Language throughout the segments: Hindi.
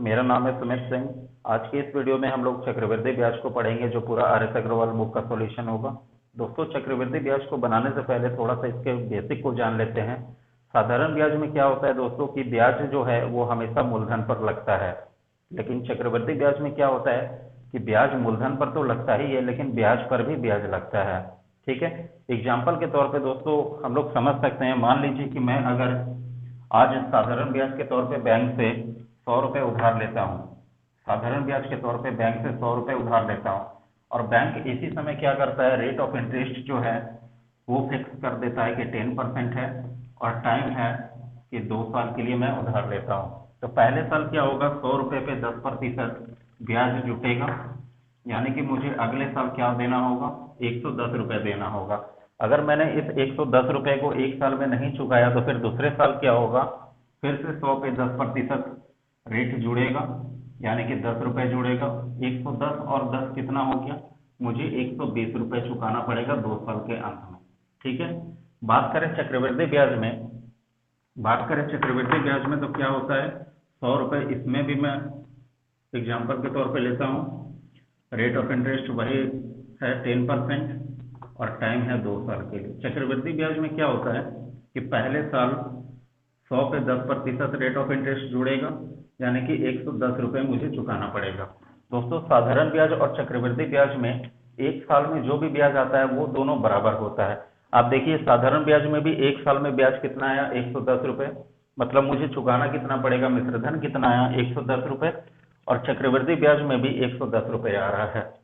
मेरा नाम है सुमित सिंह। आज की इस वीडियो में हम लोग चक्रवृद्धि ब्याज को पढ़ेंगे, जो पूरा आर एस अग्रवाल बुक का सॉल्यूशन होगा। दोस्तों, चक्रवृद्धि ब्याज को बनाने से पहले थोड़ा सा इसके बेसिक को जान लेते हैं। साधारण ब्याज में क्या होता है दोस्तों कि ब्याज जो है वो हमेशा मूलधन पर लगता है, लेकिन चक्रवृद्धि ब्याज में क्या होता है कि ब्याज मूलधन पर तो लगता ही है, लेकिन ब्याज पर भी ब्याज लगता है। ठीक है, एग्जाम्पल के तौर पे दोस्तों हम लोग समझ सकते हैं। मान लीजिए कि मैं अगर आज साधारण ब्याज के तौर पे बैंक से 100 रुपये उधार लेता हूँ। साधारण ब्याज के तौर पे बैंक से 100 रुपये उधार लेता हूँ, और बैंक इसी समय क्या करता है, रेट ऑफ इंटरेस्ट जो है वो फिक्स कर देता है कि 10% है, और टाइम है कि 2 साल के लिए मैं उधार लेता हूँ। तो पहले साल क्या होगा, 100 रुपये पे 10% ब्याज जुटेगा, यानी कि मुझे अगले साल क्या देना होगा, 110 रुपये देना होगा। अगर मैंने इस 110 रुपये को एक साल में नहीं चुकाया तो फिर दूसरे साल क्या होगा, फिर से 100 पे 10% रेट जुड़ेगा, यानी कि 10 रुपये जुड़ेगा। 110 और 10 कितना हो गया, मुझे 120 रुपये चुकाना पड़ेगा 2 साल के अंत में। ठीक है, बात करें चक्रवृद्धि ब्याज में, तो क्या होता है, 100 रुपये इसमें भी मैं एग्जाम्पल के तौर पे लेता हूँ। रेट ऑफ इंटरेस्ट वही है 10%, और टाइम है 2 साल के लिए। चक्रवृद्धि ब्याज में क्या होता है कि पहले साल 100 पे 10% रेट ऑफ इंटरेस्ट जुड़ेगा, यानी कि 110 रुपये मुझे चुकाना पड़ेगा। दोस्तों, साधारण ब्याज और चक्रवृद्धि ब्याज में एक साल में जो भी ब्याज आता है वो दोनों बराबर होता है। आप देखिए, साधारण ब्याज में भी एक साल में ब्याज कितना आया, 110 रुपये, मतलब मुझे चुकाना कितना पड़ेगा, मिश्रधन कितना आया, 110 रुपये। और चक्रवृद्धि ब्याज में भी 110 रुपये आ रहा है।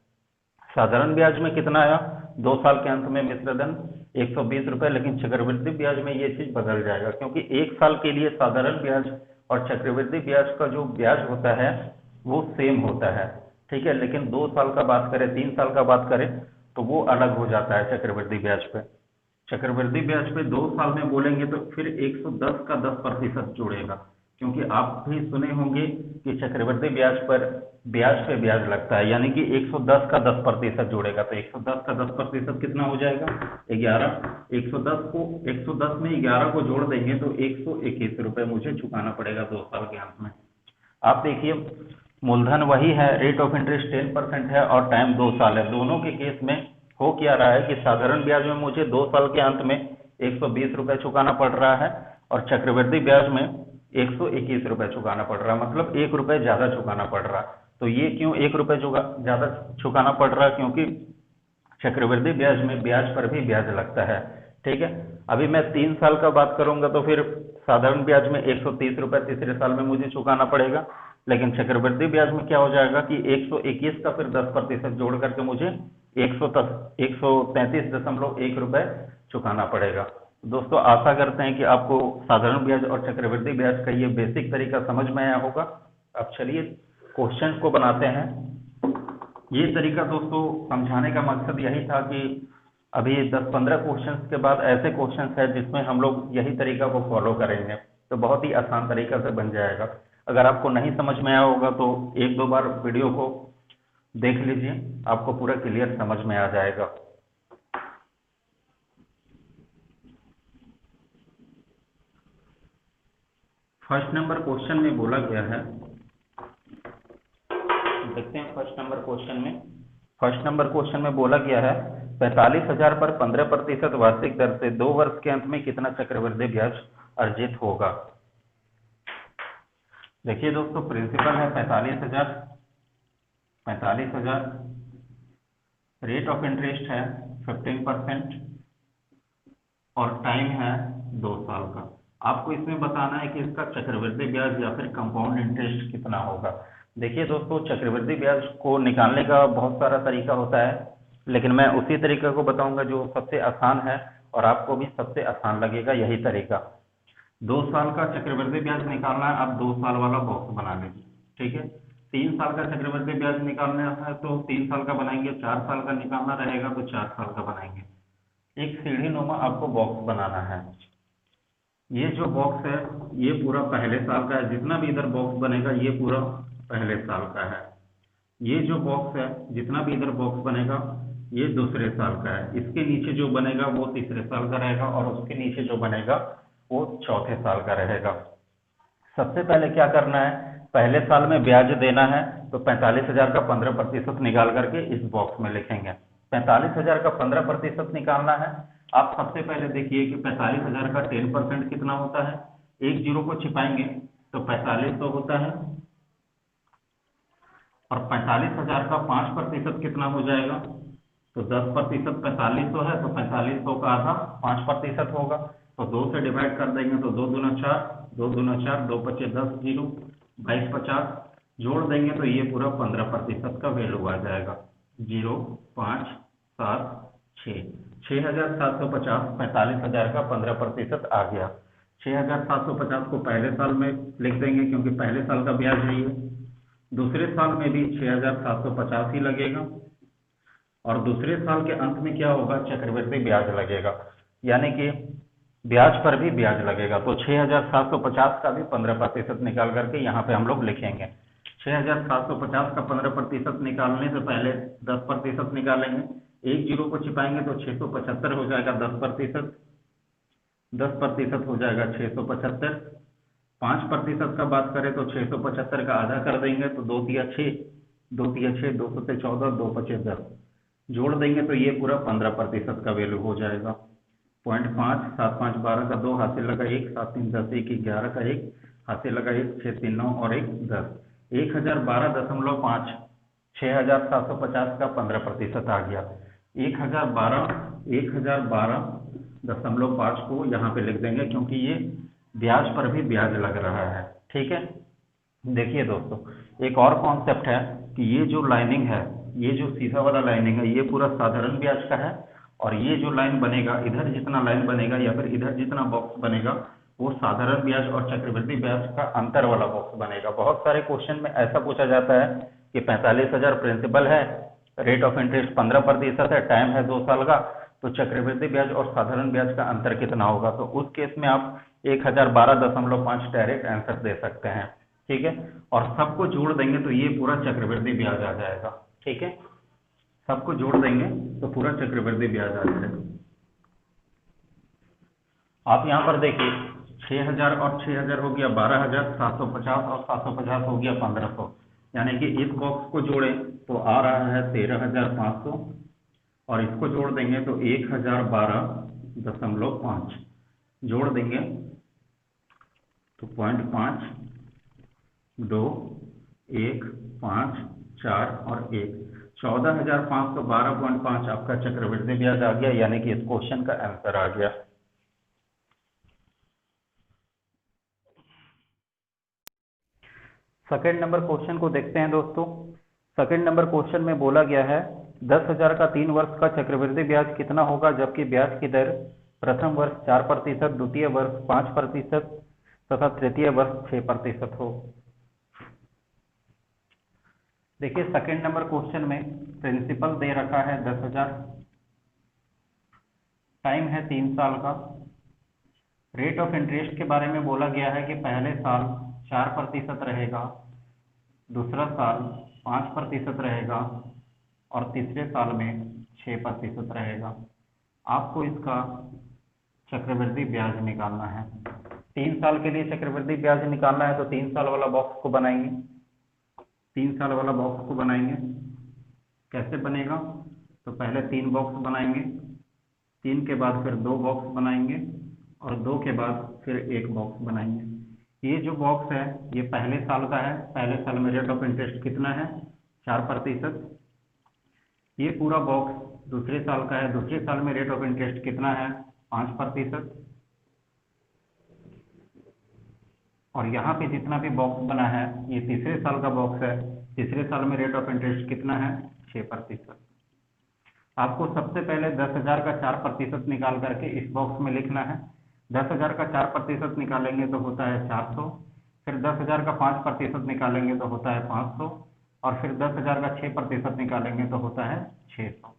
साधारण ब्याज में कितना आया, 2 साल के अंत में मिश्रधन 120 रुपये, लेकिन चक्रवृद्धि ब्याज में ये चीज बदल जाएगा, क्योंकि एक साल के लिए साधारण ब्याज और चक्रवृद्धि ब्याज का जो ब्याज होता है वो सेम होता है। ठीक है, लेकिन 2 साल का बात करें, 3 साल का बात करें तो वो अलग हो जाता है। चक्रवृद्धि ब्याज पे 2 साल में बोलेंगे तो फिर 110 का 10% जुड़ेगा, क्योंकि आप भी सुने होंगे कि चक्रवृद्धि ब्याज पर ब्याज पे ब्याज लगता है, यानी कि 110 का 10% जुड़ेगा। तो 110 का 10% कितना हो जाएगा, 11। 110 में 11 को जोड़ देंगे तो 121 रुपये मुझे चुकाना पड़ेगा 2 साल के अंत में। आप देखिए, मूलधन वही है, रेट ऑफ इंटरेस्ट 10% है, और टाइम 2 साल है। दोनों के केस में हो क्या रहा है कि साधारण ब्याज में मुझे 2 साल के अंत में 120 रुपये चुकाना पड़ रहा है, और चक्रवृद्धि ब्याज में 121 रुपये चुकाना पड़ रहा है, मतलब 1 रुपये ज्यादा चुकाना पड़ रहा है। तो ये क्यों 1 रुपये ज्यादा चुकाना पड़ रहा है, क्योंकि चक्रवृद्धि ब्याज में ब्याज पर भी ब्याज लगता है। ठीक है, अभी मैं 3 साल का बात करूंगा तो फिर साधारण ब्याज में 130 रुपये तीसरे साल में मुझे चुकाना पड़ेगा, लेकिन चक्रवृद्धि ब्याज में क्या हो जाएगा कि 121 का फिर 10% जोड़ करके मुझे 133.1 रुपये चुकाना पड़ेगा। दोस्तों, आशा करते हैं कि आपको साधारण ब्याज और चक्रवृद्धि ब्याज का ये बेसिक तरीका समझ में आया होगा। अब चलिए क्वेश्चन को बनाते हैं। ये तरीका दोस्तों समझाने का मकसद यही था कि अभी 10-15 क्वेश्चंस के बाद ऐसे क्वेश्चंस है जिसमें हम लोग यही तरीका को फॉलो करेंगे, तो बहुत ही आसान तरीका से बन जाएगा। अगर आपको नहीं समझ में आया होगा तो 1-2 बार वीडियो को देख लीजिए, आपको पूरा क्लियर समझ में आ जाएगा। फर्स्ट नंबर क्वेश्चन में बोला गया है, देखते हैं फर्स्ट नंबर क्वेश्चन में बोला गया है 45,000 पर 15% वार्षिक दर से 2 वर्ष के अंत में कितना चक्रवृद्धि ब्याज अर्जित होगा। देखिए दोस्तों, प्रिंसिपल है 45,000, रेट ऑफ इंटरेस्ट है 15%, और टाइम है 2 साल का। आपको इसमें बताना है कि इसका चक्रवृद्धि ब्याज या फिर कंपाउंड इंटरेस्ट कितना होगा। देखिए दोस्तों, चक्रवृद्धि ब्याज को निकालने का बहुत सारा तरीका होता है, लेकिन मैं उसी तरीका को बताऊंगा जो सबसे आसान है, और आपको भी सबसे आसान लगेगा यही तरीका। 2 साल का चक्रवृद्धि ब्याज निकालना है, आप 2 साल वाला बॉक्स बना लीजिए। ठीक है, 3 साल का चक्रवृद्धि ब्याज निकालना है तो 3 साल का बनाएंगे, 4 साल का निकालना रहेगा तो 4 साल का बनाएंगे। एक सीढ़ी नुमा आपको बॉक्स बनाना है। ये जो बॉक्स है ये पूरा पहले साल का है, जितना भी इधर बॉक्स बनेगा ये पूरा पहले साल का है। ये जो बॉक्स है, जितना भी इधर बॉक्स बनेगा ये दूसरे साल का है। इसके नीचे जो बनेगा वो तीसरे साल का रहेगा, और उसके नीचे जो बनेगा वो चौथे साल का रहेगा। सबसे पहले क्या करना है, पहले साल में ब्याज देना है तो 45,000 का 15% निकाल करके इस बॉक्स में लिखेंगे। 45,000 का 15% निकालना है। आप सबसे पहले देखिए कि 45,000 का 10% कितना होता है। एक जीरो को छिपाएंगे तो 4500 होता है, और 45,000 का 5% कितना हो जाएगा, तो 10% 4500 है, तो 4500 का आधा 5% होगा, तो 2 से डिवाइड कर देंगे तो 2 दूना 4, 2 दूना 4, 2 पचे 10, 0, 22 50, जोड़ देंगे तो ये पूरा 15% का वैल्यू आ जाएगा। 0 5 7 6, 6,750 45,000 का 15% आ गया। 6,750 को पहले साल में लिख देंगे क्योंकि पहले साल का ब्याज है ये। दूसरे साल में भी 6,750 ही लगेगा, और दूसरे साल के अंत में क्या होगा, चक्रवृद्धि ब्याज लगेगा, यानी कि ब्याज पर भी ब्याज लगेगा। तो 6,750 का भी 15% निकाल करके यहाँ पे हम लोग लिखेंगे। 6,750 का 15% निकालने से पहले 10% निकालेंगे। एक जीरो को छिपाएंगे तो 675 हो जाएगा 10%, 10% हो जाएगा 675। 5% का बात करें तो 675 का आधा कर देंगे तो 2 तिया 6, 2 तिया 6, 2 सत्ते 14, 2 पचे 10, जोड़ देंगे तो ये पूरा 15% का वैल्यू हो जाएगा। 0.5, 7 5 12 का 2, हाथ से लगा 1, 7 3 10, 1 11 का 1, हाथ से लगा 1, 6 3 9 और 1 10, 1012.5, 6,750 का 15% आ गया। 1012.5 को यहाँ पे लिख देंगे क्योंकि ये ब्याज पर भी ब्याज लग रहा है। ठीक है, देखिए दोस्तों, एक और कॉन्सेप्ट है कि ये जो लाइनिंग है, ये जो सीधा वाला लाइनिंग है, ये पूरा साधारण ब्याज का है, और ये जो लाइन बनेगा, इधर जितना लाइन बनेगा या फिर इधर जितना बॉक्स बनेगा, वो साधारण ब्याज और चक्रवृद्धि ब्याज का अंतर वाला बॉक्स बनेगा। बहुत सारे क्वेश्चन में ऐसा पूछा जाता है कि 45,000 प्रिंसिपल है, रेट ऑफ इंटरेस्ट 15% है, टाइम है 2 साल का, तो चक्रवृद्धि ब्याज और साधारण ब्याज का अंतर कितना होगा। तो उस केस में आप 1012.5 डायरेक्ट आंसर दे सकते हैं। ठीक है, और सबको जोड़ देंगे तो ये पूरा चक्रवृद्धि ब्याज आ जाएगा। ठीक है, सबको जोड़ देंगे तो पूरा चक्रवृद्धि ब्याज आ जाएगा। आप यहाँ पर देखिए 6,000 और 6,000 हो गया 12,750 और 750 हो गया 1,500, यानी कि इस बॉक्स को जोड़ें तो आ रहा है 13,500, और इसको जोड़ देंगे तो 1,012.5, जोड़ देंगे तो 0.5 2 1 5 4 और 1, 14,512.5 आपका चक्रवृद्धि ब्याज आ गया, यानी कि इस क्वेश्चन का आंसर आ गया। सेकंड नंबर क्वेश्चन को देखते हैं दोस्तों। सेकंड नंबर क्वेश्चन में बोला गया है 10,000 का 3 वर्ष का चक्रवृद्धि ब्याज कितना होगा जबकि ब्याज की दर प्रथम वर्ष 4%, द्वितीय वर्ष 5% तथा तृतीय वर्ष 6% हो। देखिए सेकंड नंबर क्वेश्चन में प्रिंसिपल दे रखा है 10,000, टाइम है 3 साल का, रेट ऑफ इंटरेस्ट के बारे में बोला गया है कि पहले साल 4% रहेगा, दूसरा साल 5% रहेगा, और तीसरे साल में 6% रहेगा। आपको इसका चक्रवृद्धि ब्याज निकालना है। 3 साल के लिए चक्रवृद्धि ब्याज निकालना है तो 3 साल वाला बॉक्स को बनाएंगे। 3 साल वाला बॉक्स को बनाएंगे, कैसे बनेगा, तो पहले 3 बॉक्स बनाएंगे, 3 के बाद फिर 2 बॉक्स बनाएंगे, और 2 के बाद फिर 1 बॉक्स बनाएंगे। ये जो बॉक्स है ये पहले साल का है, पहले साल में रेट ऑफ इंटरेस्ट कितना है 4%। ये पूरा बॉक्स दूसरे साल का है, दूसरे साल में रेट ऑफ इंटरेस्ट कितना है 5%, और यहाँ पे जितना भी बॉक्स बना है ये तीसरे साल का बॉक्स है, तीसरे साल में रेट ऑफ इंटरेस्ट कितना है 6%। आपको सबसे पहले 10,000 का 4% निकाल करके इस बॉक्स में लिखना है। 10,000 का 4% निकालेंगे तो होता है 400, फिर 10,000 का 5% निकालेंगे तो होता है 500, और फिर 10,000 का 6% निकालेंगे तो होता है 600।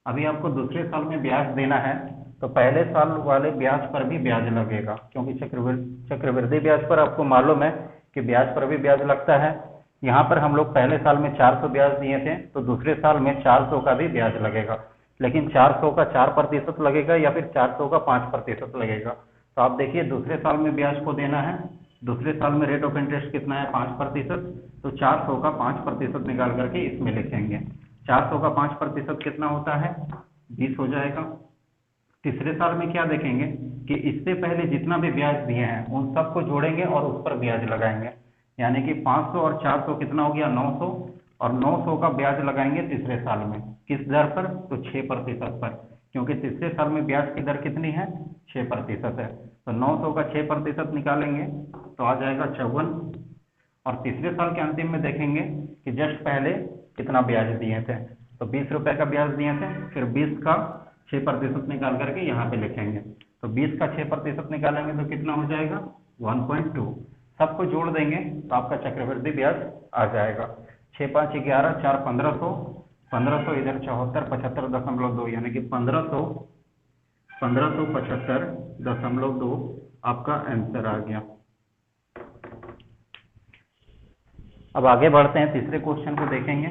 अभी आपको दूसरे साल में ब्याज देना है तो पहले साल वाले ब्याज पर भी ब्याज लगेगा, क्योंकि चक्रवृद्धि ब्याज पर आपको मालूम है कि ब्याज पर भी ब्याज लगता है। यहाँ पर हम लोग पहले साल में 400 ब्याज दिए थे तो दूसरे साल में 400 का भी ब्याज लगेगा, लेकिन 400 का 4% लगेगा या फिर 400 का 5% लगेगा। तो आप देखिए दूसरे साल में ब्याज को देना है दूसरे साल में रेट ऑफ इंटरेस्ट कितना है 5%, तो 400 का 5% निकाल करके इसमें लिखेंगे। 400 का 5% कितना होता है 20 हो जाएगा। तीसरे साल में क्या देखेंगे कि इससे पहले जितना भी ब्याज दिए हैं उन सबको जोड़ेंगे और उस पर ब्याज लगाएंगे, यानी कि 500 और 400 कितना हो गया 900, और 900 का ब्याज लगाएंगे तीसरे साल में। किस दर पर, तो 6% पर, क्योंकि तीसरे साल में ब्याज की दर कितनी है 6% है। तो 900 का 6% निकालेंगे तो आ जाएगा 54। और तीसरे साल के अंतिम में देखेंगे कि जस्ट पहले कितना ब्याज दिए थे, तो 20 रुपए का ब्याज दिए थे, फिर 20 का 6% निकाल करके यहाँ पे लिखेंगे। तो 20 का 6% निकालेंगे तो कितना हो जाएगा 1.2। सबको जोड़ देंगे तो आपका चक्रवृद्धि ब्याज आ जाएगा। 6 5 11 4 1500, 1500 इधर 74 75.2, यानी कि 1575.2 आपका आंसर आ गया। अब आगे बढ़ते हैं, तीसरे क्वेश्चन को देखेंगे।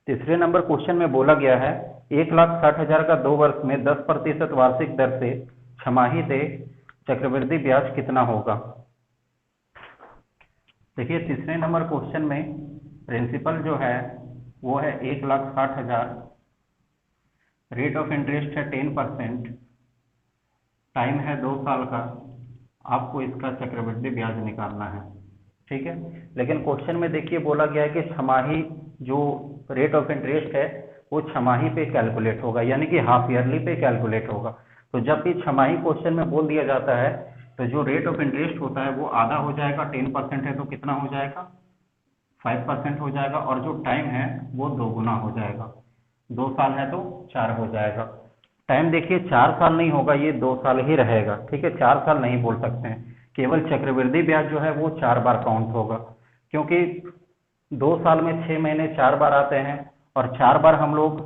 तीसरे नंबर क्वेश्चन में बोला गया है 1,60,000 का 2 वर्ष में 10% वार्षिक दर से छमाही से चक्रवृद्धि ब्याज कितना होगा। देखिए तीसरे नंबर क्वेश्चन में प्रिंसिपल जो है वो है 1,60,000, रेट ऑफ इंटरेस्ट है 10%, टाइम है 2 साल का, आपको इसका चक्रवृद्धि ब्याज निकालना है। ठीक है, लेकिन क्वेश्चन में देखिए बोला गया है कि छमाही जो रेट ऑफ इंटरेस्ट है वो छमाही पे कैलकुलेट होगा, यानी कि हाफ ईयरली पे कैलकुलेट होगा। तो जब भी छमाही क्वेश्चन में बोल दिया जाता है तो जो रेट ऑफ इंटरेस्ट होता है वो आधा हो जाएगा, 10% है तो कितना हो जाएगा 5% हो जाएगा, और जो टाइम है वो 2 गुना हो जाएगा। 2 साल है तो 4 हो जाएगा। टाइम देखिए 4 साल नहीं होगा, ये 2 साल ही रहेगा। ठीक है, 4 साल नहीं बोल सकते हैं, केवल चक्रवृद्धि ब्याज जो है वो 4 बार काउंट होगा, क्योंकि 2 साल में 6 महीने 4 बार आते हैं, और 4 बार हम लोग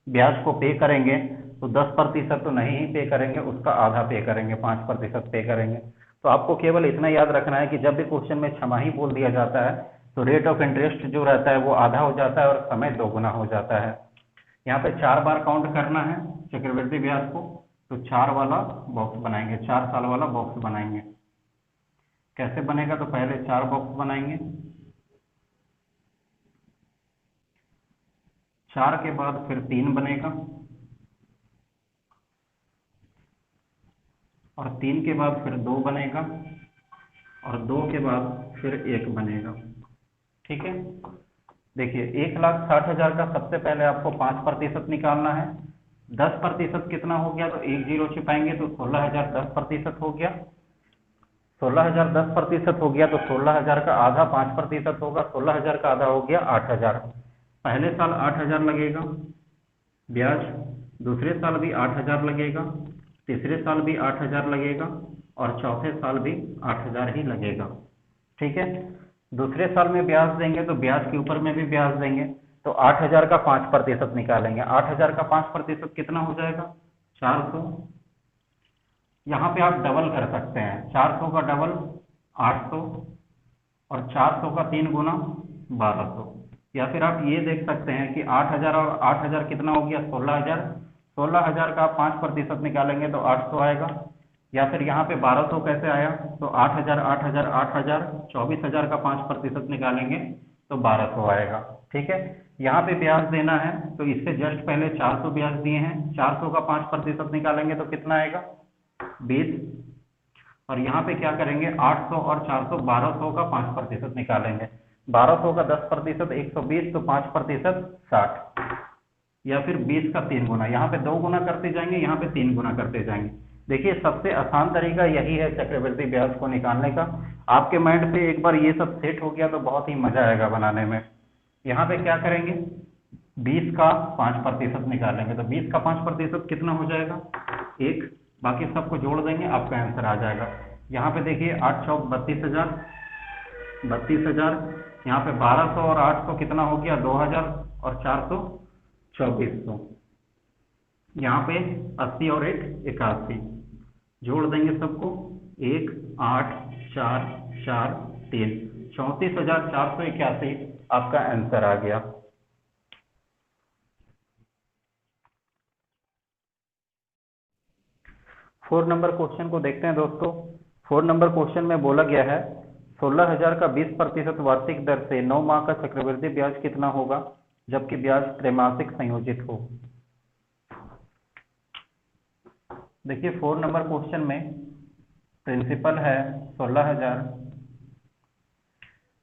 ब्याज को पे करेंगे तो 10% तो नहीं ही पे करेंगे, उसका आधा पे करेंगे, 5% पे करेंगे। तो आपको केवल इतना याद रखना है कि जब भी क्वेश्चन में छमाही बोल दिया जाता है तो रेट ऑफ इंटरेस्ट जो रहता है वो आधा हो जाता है और समय 2 गुना हो जाता है। यहाँ पे 4 बार काउंट करना है चक्रवृद्धि ब्याज को, तो 4 वाला बॉक्स बनाएंगे, 4 साल वाला बॉक्स बनाएंगे। कैसे बनेगा, तो पहले 4 बॉक्स बनाएंगे, 4 के बाद फिर 3 बनेगा, और 3 के बाद फिर 2 बनेगा, और 2 के बाद फिर 1 बनेगा। ठीक है, देखिए 1,60,000 का सबसे पहले आपको 5% निकालना है। 10% कितना हो गया, तो 1 जीरो छिपाएंगे तो 16,000 10% हो गया। 16,000 10% हो गया तो 16,000 का आधा 5% होगा, 16,000 का आधा हो गया 8,000। पहले साल 8,000 लगेगा ब्याज, दूसरे साल भी 8,000 लगेगा, तीसरे साल भी 8,000 लगेगा, और चौथे साल भी 8,000 ही लगेगा। ठीक है, दूसरे साल में ब्याज देंगे तो ब्याज के ऊपर में भी ब्याज देंगे, तो 8,000 का 5% निकालेंगे। 8,000 का 5% कितना हो जाएगा 400। यहाँ पे आप डबल कर सकते हैं, 400 का डबल 800, और 400 का 3 गुना 1200। या फिर आप ये देख सकते हैं कि 8,000 और 8,000 कितना हो गया 16,000। 16,000 का 5% निकालेंगे तो 800 आएगा। या फिर यहाँ पे 1200 कैसे आया, तो 8,000 8,000 8,000, 24,000 का 5% निकालेंगे तो 1200 आएगा। ठीक है, यहाँ पे ब्याज देना है तो इससे जस्ट पहले 400 ब्याज दिए हैं, 400 का 5% निकालेंगे तो कितना आएगा 20। और यहाँ पे क्या करेंगे 800 और 400, 1200 का 5% निकालेंगे। 1200 का 10% 120, तो 5% 60। या फिर 20 का 3 गुना, यहाँ पे 2 गुना करते जाएंगे, यहाँ पे 3 गुना करते जाएंगे। देखिए सबसे आसान तरीका यही है चक्रवृद्धि ब्याज को निकालने का। आपके माइंड पे एक बार ये सब सेट हो गया तो बहुत ही मजा आएगा बनाने में। यहाँ पे क्या करेंगे 20 का 5% निकालेंगे, तो 20 का 5% कितना हो जाएगा 1, बाकी सबको जोड़ देंगे आपका आंसर आ जाएगा। यहाँ पे देखिए 8 चौक 32,000, 32,000, यहाँ पे 1200 और 800 कितना हो गया 2,000, और 400 2400। यहाँ पे 80 और 1 81, जोड़ देंगे सबको 1 8 4 4 3, 34,481 आपका आंसर आ गया। 4 नंबर क्वेश्चन को देखते हैं दोस्तों। 4 नंबर क्वेश्चन में बोला गया है 16,000 का 20% वार्षिक दर से 9 माह का चक्रवृद्धि ब्याज कितना होगा जबकि ब्याज त्रैमासिक संयोजित हो। देखिए 4 नंबर क्वेश्चन में प्रिंसिपल है 16,000,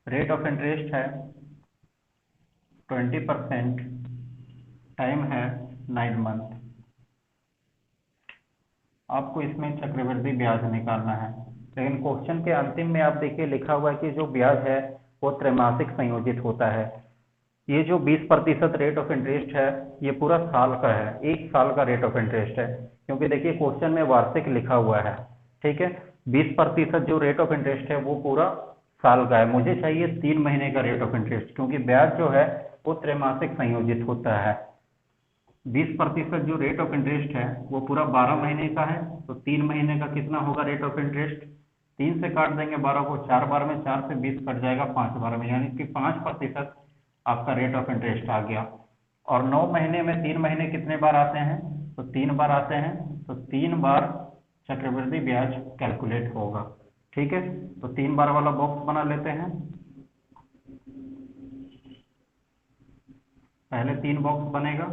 रेट ऑफ इंटरेस्ट है 20%, टाइम है 9 मंथ। आपको इसमें चक्रवृद्धि ब्याज निकालना है, लेकिन क्वेश्चन के अंतिम में आप देखिए लिखा हुआ है कि जो ब्याज है वो त्रैमासिक संयोजित होता है। ये जो 20% रेट ऑफ इंटरेस्ट है ये पूरा साल का है, 1 साल का रेट ऑफ इंटरेस्ट है, क्योंकि देखिए क्वेश्चन में वार्षिक लिखा हुआ है। ठीक है, 20% जो रेट ऑफ इंटरेस्ट है वो पूरा साल का है, मुझे चाहिए 3 महीने का रेट ऑफ इंटरेस्ट, क्योंकि ब्याज जो है वो त्रैमासिक संयोजित होता है। 20% जो रेट ऑफ इंटरेस्ट है वो पूरा 12 महीने का है, तो 3 महीने का कितना होगा रेट ऑफ इंटरेस्ट। 3 से काट देंगे 12 को, 4 बार में 4 से 20 कट जाएगा 5 बार में, यानी कि 5% आपका रेट ऑफ इंटरेस्ट आ गया। और 9 महीने में 3 महीने कितने बार आते हैं, तो 3 बार आते हैं, तो 3 बार चक्रवृद्धि ब्याज कैलकुलेट होगा। ठीक है, तो 3 बार वाला बॉक्स बना लेते हैं। पहले 3 बॉक्स बनेगा,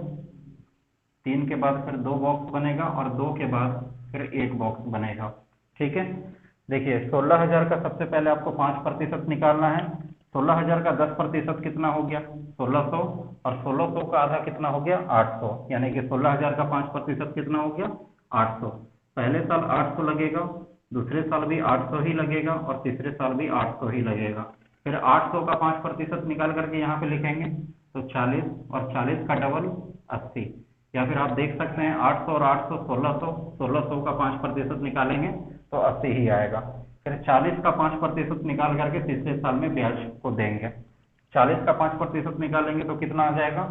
3 के बाद फिर 2 बॉक्स बनेगा और 2 के बाद फिर 1 बॉक्स बनेगा। ठीक है, देखिए 16,000 का सबसे पहले आपको 5% निकालना है। 16,000 का 10% कितना हो गया 1600, और 1600 का आधा कितना हो गया 800, यानी कि 16,000 का 5% कितना हो गया 800। पहले साल 800 लगेगा, दूसरे साल भी 800 ही लगेगा और तीसरे साल भी 800 ही लगेगा। फिर 800 का 5% निकाल करके यहाँ पे लिखेंगे तो 40, और 40 का डबल 80, या फिर आप देख सकते हैं 800 और 800 1600, 1600 का 5% निकालेंगे तो 80 ही आएगा। फिर 40 का 5% निकाल करके तीसरे साल में ब्याज को देंगे। 40 का 5% निकालेंगे तो कितना आ जाएगा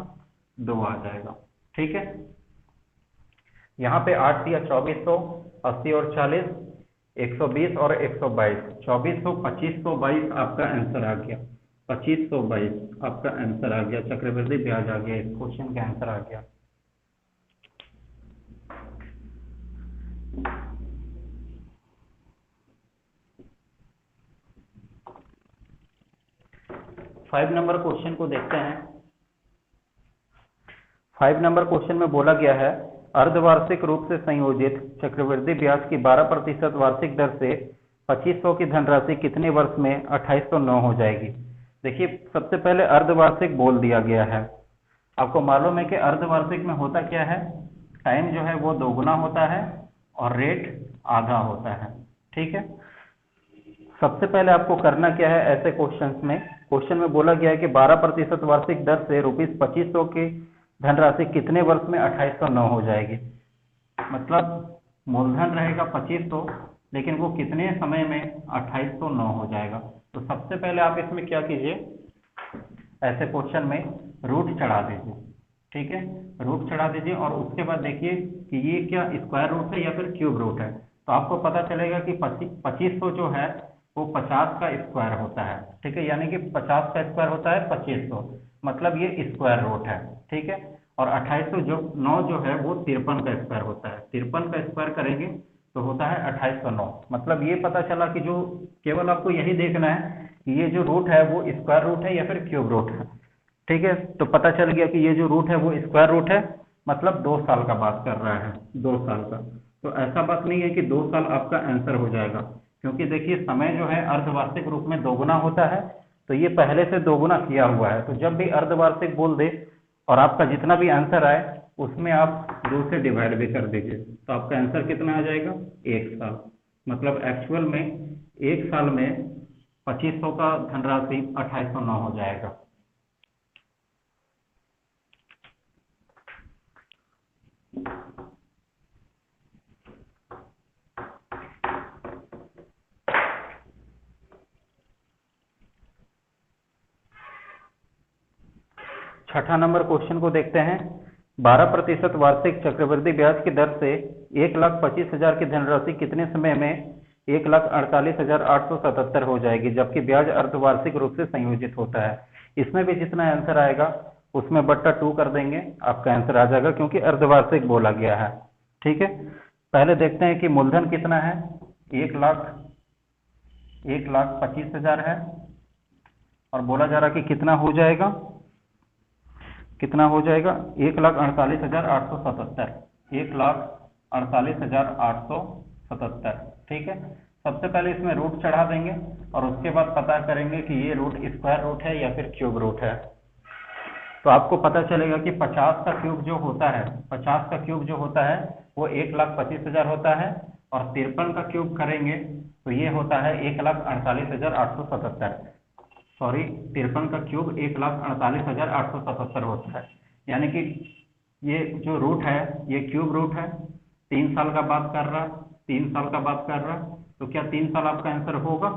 2 आ जाएगा। ठीक है, यहाँ पे 8 दिया 2400, 80 और 40 120 और 122, 2400 2522 आपका आंसर आ गया। 2522 आपका आंसर आ गया, चक्रवृद्धि ब्याज आ गया, इस क्वेश्चन का आंसर आ गया। फाइव नंबर क्वेश्चन को देखते हैं। 5 नंबर क्वेश्चन में बोला गया है अर्धवार्षिक रूप से संयोजित चक्रवृद्धि ब्याज की 12% वार्षिक दर से 2500 की धनराशि कितने वर्ष में 2809 हो जाएगी। देखिए सबसे पहले अर्धवार्षिक बोल दिया गया है। आपको मालूम है कि अर्धवार्षिक में होता क्या है, टाइम जो है वो दोगुना होता है और रेट आधा होता है। ठीक है, सबसे पहले आपको करना क्या है, ऐसे क्वेश्चन में बोला गया है कि 12% वार्षिक दर से ₹2500 की धनराशि कितने वर्ष में 2809 हो जाएगी। मतलब मूलधन रहेगा 2500, लेकिन वो कितने समय में 2809 हो जाएगा। तो सबसे पहले आप इसमें क्या कीजिए, ऐसे क्वेश्चन में रूट चढ़ा दीजिए। ठीक है, रूट चढ़ा दीजिए और उसके बाद देखिए कि ये क्या स्क्वायर रूट है या फिर क्यूब रूट है। तो आपको पता चलेगा कि 2500 जो है वो 50 का स्क्वायर होता है। ठीक है, यानी कि 50 का स्क्वायर होता है 2500, मतलब ये स्क्वायर रूट है। ठीक है, और 2809 जो है वो 53 का स्क्वायर होता है। 53 का स्क्वायर करेंगे तो होता है 2809। मतलब ये पता चला कि जो केवल आपको यही देखना है कि ये जो रूट है वो स्क्वायर रूट है या फिर क्यूब रूट है। ठीक है, तो पता चल गया कि ये जो रूट है वो स्क्वायर रूट है, मतलब 2 साल का बात कर रहा है, 2 साल का। तो ऐसा बात नहीं है कि 2 साल आपका आंसर हो जाएगा, क्योंकि देखिए समय जो है अर्धवार्षिक रूप में दोगुना होता है, तो ये पहले से दोगुना किया हुआ है। तो जब भी अर्धवार्षिक बोल दे और आपका जितना भी आंसर आए उसमें आप 2 से डिवाइड भी कर दीजिए, तो आपका आंसर कितना आ जाएगा 1 साल। मतलब एक्चुअल में 1 साल में 2500 का धनराशि 2809 हो जाएगा। छठा नंबर क्वेश्चन को देखते हैं। 12% वार्षिक चक्रवृद्धि ब्याज की दर से 1,25,000 की धनराशि कितने समय में 1,48,877 हो जाएगी, जबकि ब्याज अर्धवार्षिक रूप से संयोजित होता है। इसमें भी जितना आंसर आएगा उसमें बट्टा 2 कर देंगे, आपका आंसर आ जाएगा, क्योंकि अर्धवार्षिक बोला गया है। ठीक है, पहले देखते हैं कि मूलधन कितना है। 1,25,000 है और बोला जा रहा कि कितना हो जाएगा, 1,48,877, 1,48,877। ठीक है, सबसे पहले इसमें रूट चढ़ा देंगे और उसके बाद पता करेंगे कि ये रूट स्क्वायर रूट है या फिर क्यूब रूट है। तो आपको पता चलेगा कि 50 का क्यूब जो होता है, 50 का क्यूब जो होता है वो 1,25,000 होता है, और 53 का क्यूब करेंगे तो ये होता है 1,48,877। सॉरी, 53 का क्यूब 1,48,877 होता है। यानी कि ये जो रूट है ये क्यूब रूट है। 3 साल का बात कर रहा, 3 साल का बात कर रहा, तो क्या 3 साल आपका आंसर होगा?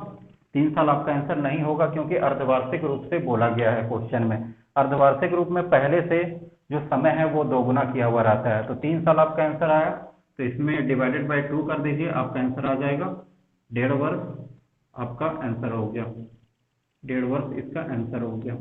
3 साल आपका आंसर नहीं होगा, क्योंकि अर्धवार्षिक रूप से बोला गया है क्वेश्चन में। अर्धवार्षिक रूप में पहले से जो समय है वो दोगुना किया हुआ रहता है। तो 3 साल आपका आंसर आया, तो इसमें डिवाइडेड बाई 2 कर दीजिए, आपका आंसर आ जाएगा 1.5 वर्ष। आपका आंसर हो गया 1.5 वर्ष, इसका आंसर हो गया।